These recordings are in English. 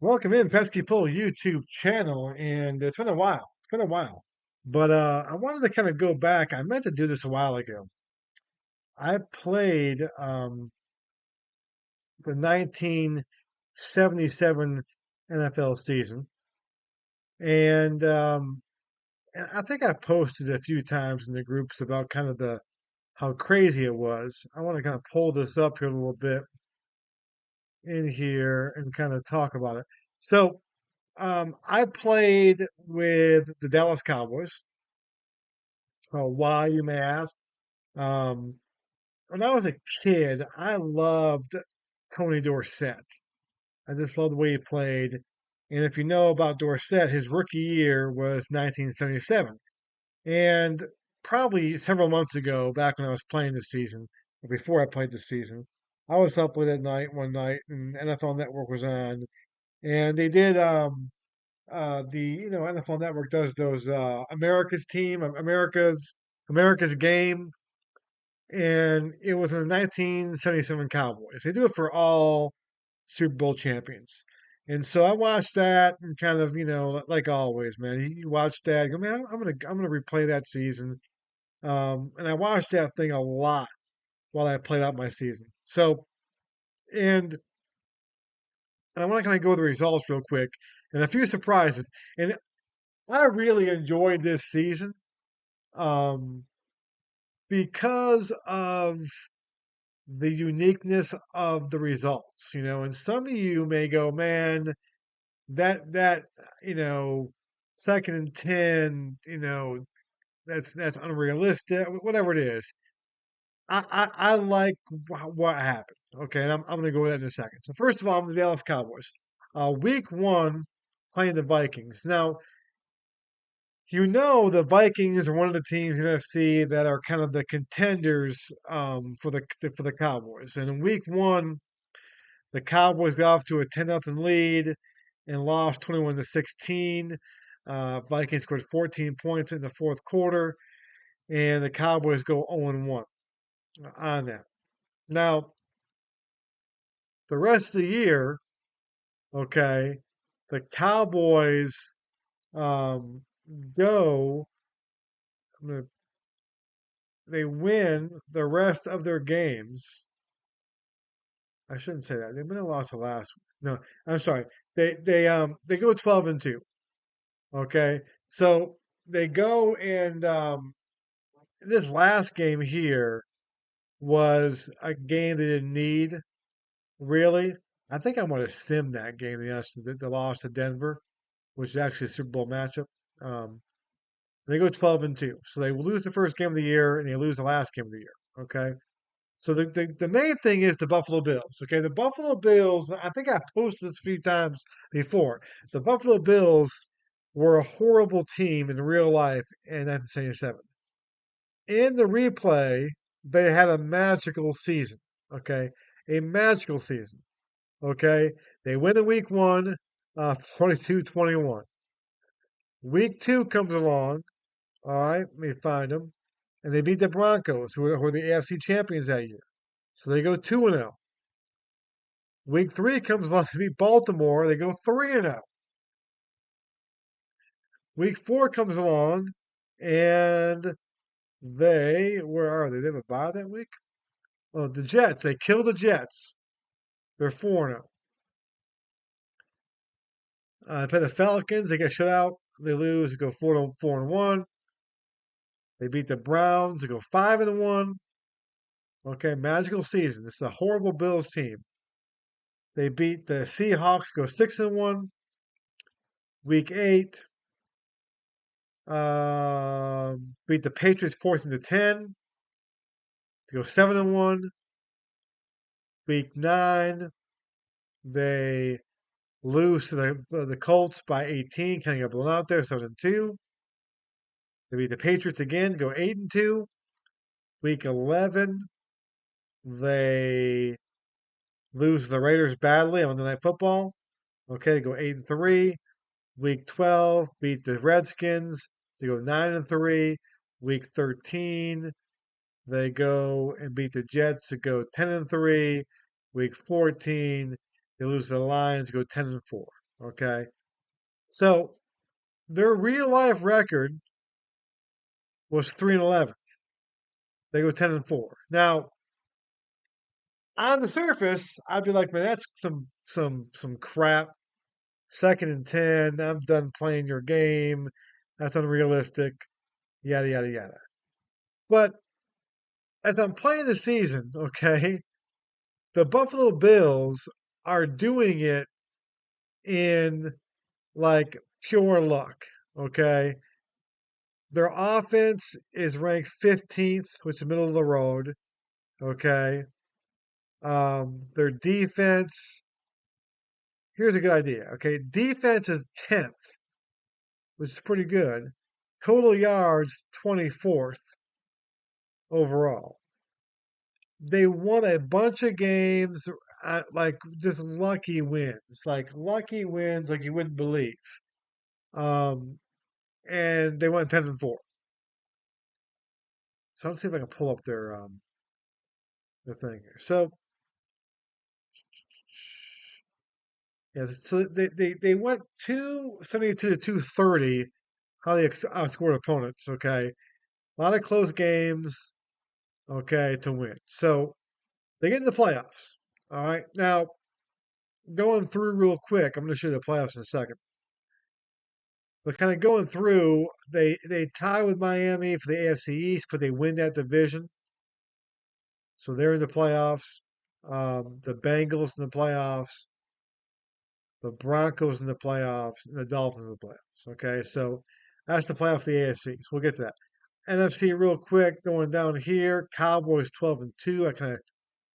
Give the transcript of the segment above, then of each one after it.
Welcome in Pesky Pull YouTube channel, and it's been a while. It's been a while, but I wanted to kind of go back. I meant to do this a while ago. I played the 1977 NFL season, and I think I posted a few times in the groups about kind of the how crazy it was. I want to kind of pull this up here a little bit in here and kind of talk about it. So I played with the Dallas Cowboys. Why, you may ask? Um, when I was a kid, I loved Tony Dorsett. I just loved the way he played. And if you know about Dorsett, his rookie year was 1977. And probably several months ago, back when I was playing this season, or before I played this season, I was up late at night one night, and NFL Network was on, and they did the NFL Network does those America's team, America's game, and it was in the 1977 Cowboys. They do it for all Super Bowl champions. And so I watched that and kind of, like always, man. You watch that, you go, man, I'm gonna replay that season. And I watched that thing a lot while I played out my season. So and and I want to kind of go over the results real quick and a few surprises. And I really enjoyed this season um, because of the uniqueness of the results, and some of you may go, man, that second and 10, that's unrealistic, whatever it is. I like what happened. Okay, and I'm gonna go with that in a second. So first of all, I'm the Dallas Cowboys. Week one, playing the Vikings. Now, the Vikings are one of the teams in the NFC that are kind of the contenders for the Cowboys. And in week one, the Cowboys got off to a 10-0 lead and lost 21-16. Vikings scored 14 points in the fourth quarter, and the Cowboys go 0-1 on that. Now, the rest of the year, okay, the Cowboys um, go, they win the rest of their games. I shouldn't say that. They might have lost the last one. No, I'm sorry. They go 12-2. Okay. So they go and this last game here was a game they didn't need, really. I think I want to sim that game, to be honest, the loss to Denver, which is actually a Super Bowl matchup. Um, they go 12-2. So they lose the first game of the year and they lose the last game of the year. Okay. So the main thing is the Buffalo Bills. Okay, the Buffalo Bills, I think I posted this a few times before. The Buffalo Bills were a horrible team in real life in 1977. In the replay, they had a magical season. Okay, a magical season. Okay, they win in week one, 22-21. Week two comes along. All right, let me find them. And they beat the Broncos, who are the AFC champions that year. So they go 2-0. Week three comes along to beat Baltimore. They go 3-0. Week four comes along, and where are they? They have a bye that week? Oh, the Jets. They kill the Jets. They're 4-0. They play the Falcons. They get shut out. They lose. They go 4-1. They beat the Browns. They go 5-1. Okay, magical season. This is a horrible Bills team. They beat the Seahawks. Go 6-1. Week eight, beat the Patriots 14-10. To go 7-1. Week nine, they lose to the Colts by 18, kind of got blown out there, 7-2. They beat the Patriots again, go 8-2. Week 11, they lose to the Raiders badly on Monday Night Football. Okay, they go 8-3. Week 12, beat the Redskins. They go 9-3. Week 13, they go and beat the Jets to go 10-3. Week 14, they lose to the Lions, go 10-4. Okay. So their real life record was 3-11. They go 10-4. Now, on the surface, I'd be like, man, that's some crap. 2nd and 10. I'm done playing your game. That's unrealistic. Yada yada yada. But as I'm playing the season, okay, the Buffalo Bills are doing it in like pure luck. Okay. Their offense is ranked 15th, which is middle of the road. Okay. Their defense, here's a good idea. Okay. Defense is 10th, which is pretty good. Total yards, 24th overall. They won a bunch of games, like just lucky wins, like you wouldn't believe. Um, and they went 10-4. So let's see if I can pull up their thing here. So yeah, so they went 272 to 230. How they outscored opponents. Okay, a lot of close games. Okay, to win. So they get in the playoffs. All right, now going through real quick. I'm going to show you the playoffs in a second. But kind of going through, they tie with Miami for the AFC East, but they win that division, so they're in the playoffs. The Bengals in the playoffs, the Broncos in the playoffs, and the Dolphins in the playoffs. Okay, so that's the playoff for the AFC. So we'll get to that. NFC real quick, going down here. Cowboys 12-2. I kind of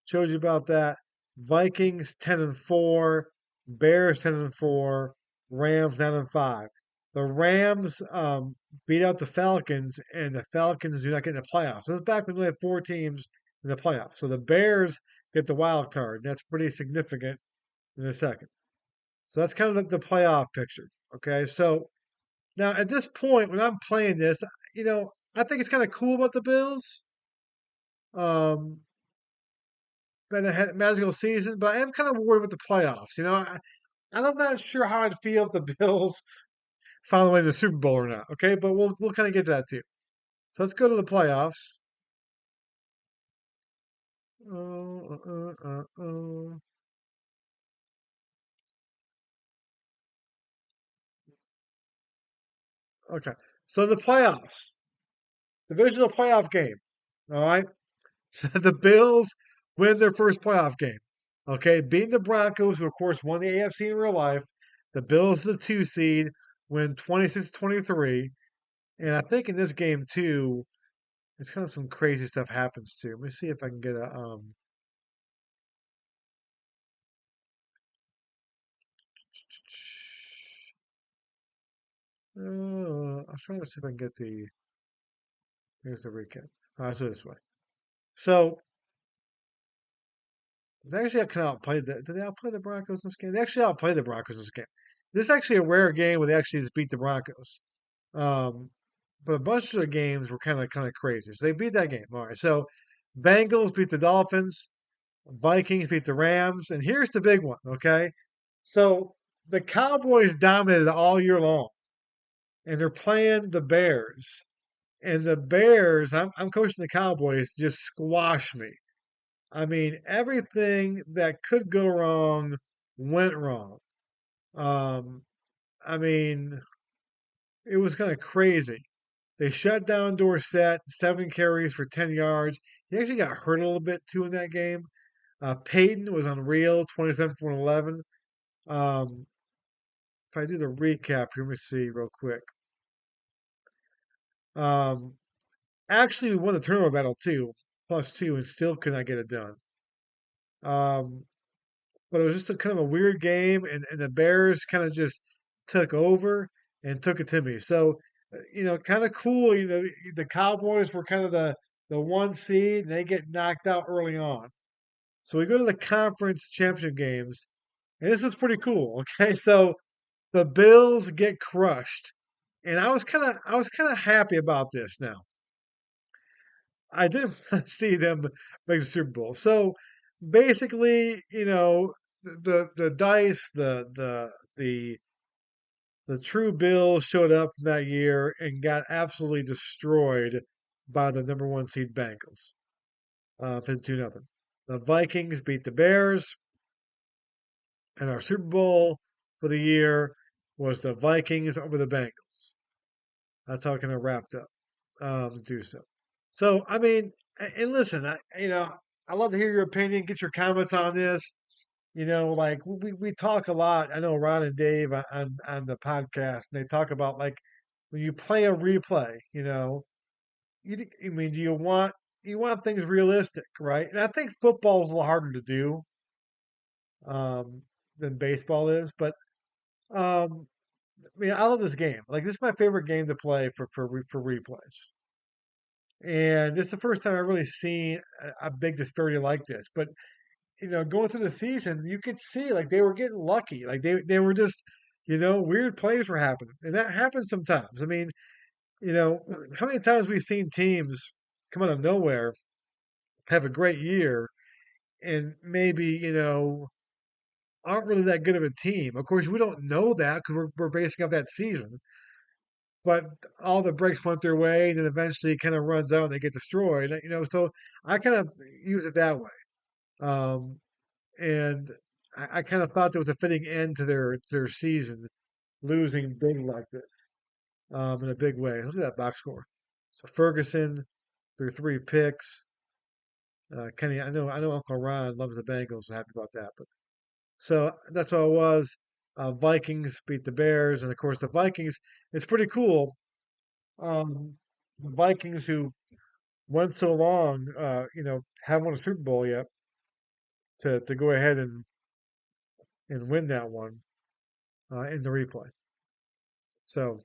showed you about that. Vikings 10-4. Bears 10-4. Rams 9-5. The Rams beat out the Falcons, and the Falcons do not get in the playoffs. This is back when we had 4 teams in the playoffs. So the Bears get the wild card. That's pretty significant in a second. So that's kind of the playoff picture. Okay, so now at this point when I'm playing this, I think it's kind of cool about the Bills. Um, been a magical season, but I am kind of worried with the playoffs. I'm not sure how I'd feel if the Bills found away the Super Bowl or not. Okay, but we'll kind of get to that too. So let's go to the playoffs. Uh, uh, uh, uh. Okay, so the playoffs, divisional playoff game. All right, the Bills win their first playoff game. Okay, beating the Broncos, who of course won the AFC in real life. The Bills, the 2 seed, win 26-23. And I think in this game too, it's kind of some crazy stuff happens too. Let me see if I can get a I'm trying to see if I can get the here's the recap. Let's do it this way. So they actually kind of outplayed the did they outplay the Broncos in this game? They actually outplayed the Broncos in this game. This is actually a rare game where they actually just beat the Broncos. Um, but a bunch of the games were kind of crazy. So they beat that game. All right. So Bengals beat the Dolphins. Vikings beat the Rams. And here's the big one. Okay. So the Cowboys dominated all year long, and they're playing the Bears. And the Bears, I'm coaching the Cowboys, just squash me. I mean, everything that could go wrong went wrong. Um, I mean, it was kind of crazy. They shut down Dorsett, 7 carries for 10 yards. He actually got hurt a little bit too in that game. Peyton was unreal, 27 for 11. Um, if I do the recap here, let me see real quick. Um, actually, we won the turnover battle too, +2, and still could not get it done. Um, but it was just a kind of a weird game, and the Bears kind of just took over and took it to me. So, kind of cool. The Cowboys were kind of the 1 seed, and they get knocked out early on. So we go to the conference championship games, and this was pretty cool. Okay, so the Bills get crushed, and I was kind of happy about this. Now I didn't want to see them make the Super Bowl. So basically, the dice, the the true Bills showed up that year and got absolutely destroyed by the number one seed Bengals, 52 nothing. The Vikings beat the Bears, and our Super Bowl for the year was the Vikings over the Bengals. That's how it kind of wrapped up. Do so. So I mean, and listen, I love to hear your opinion. Get your comments on this. Like we talk a lot. I know Ron and Dave on the podcast, and they talk about like when you play a replay. I mean, do you want things realistic, right? And I think football is a little harder to do um, than baseball is, but um, I mean, I love this game. Like this is my favorite game to play for replays. And it's the first time I've really seen a big disparity like this. But going through the season, you could see like they were getting lucky. Like they were just, weird plays were happening, and that happens sometimes. I mean, you know, how many times we've seen teams come out of nowhere, have a great year, and maybe aren't really that good of a team. Of course, we don't know that because we're basing off that season. But all the breaks went their way, and then eventually it kind of runs out and they get destroyed. So I kind of use it that way. Um, and I kind of thought there was a fitting end to their season, losing big like this, in a big way. Look at that box score. So Ferguson threw three picks. Kenny, I know Uncle Ron loves the Bengals. I'm happy about that. But so that's what it was. Vikings beat the Bears, and of course the Vikings. It's pretty cool. The Vikings who went so long, haven't won a Super Bowl yet, to go ahead and win that one in the replay. So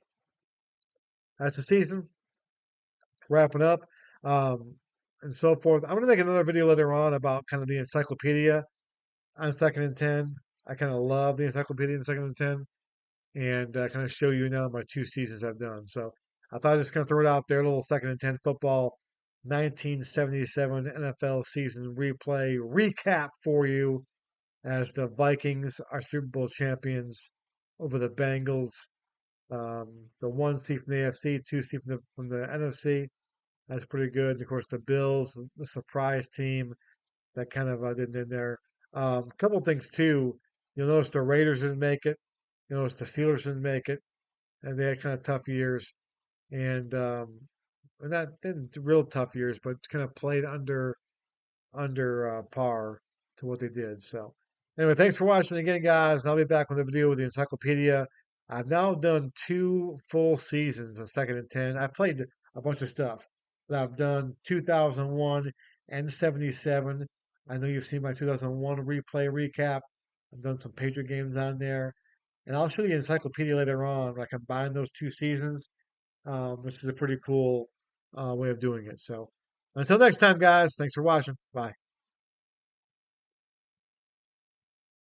that's the season wrapping up, um, and so forth. I'm going to make another video later on about kind of the encyclopedia on second and 10. I kind of love the encyclopedia in second and 10, and kind of show you now my two seasons I've done. So I thought I'd just kind of throw it out there, a little second and 10 football 1977 NFL season replay recap for you as the Vikings are Super Bowl champions over the Bengals. The one seed from the AFC, two seed from the NFC. That's pretty good. And of course, the Bills, the surprise team that kind of didn't in there. A couple things too. You'll notice the Raiders didn't make it. You'll notice the Steelers didn't make it, and they had kind of tough years. And not didn't real tough years, but kind of played under par to what they did. So anyway, thanks for watching again, guys. And I'll be back with a video with the encyclopedia. I've now done two full seasons of second and 10. I played a bunch of stuff, but I've done 2001 and 77. I know you've seen my 2001 replay recap. I've done some Patriot games on there. And I'll show you the encyclopedia later on where I combine those two seasons, which is a pretty cool way of doing it. So until next time, guys, thanks for watching. Bye.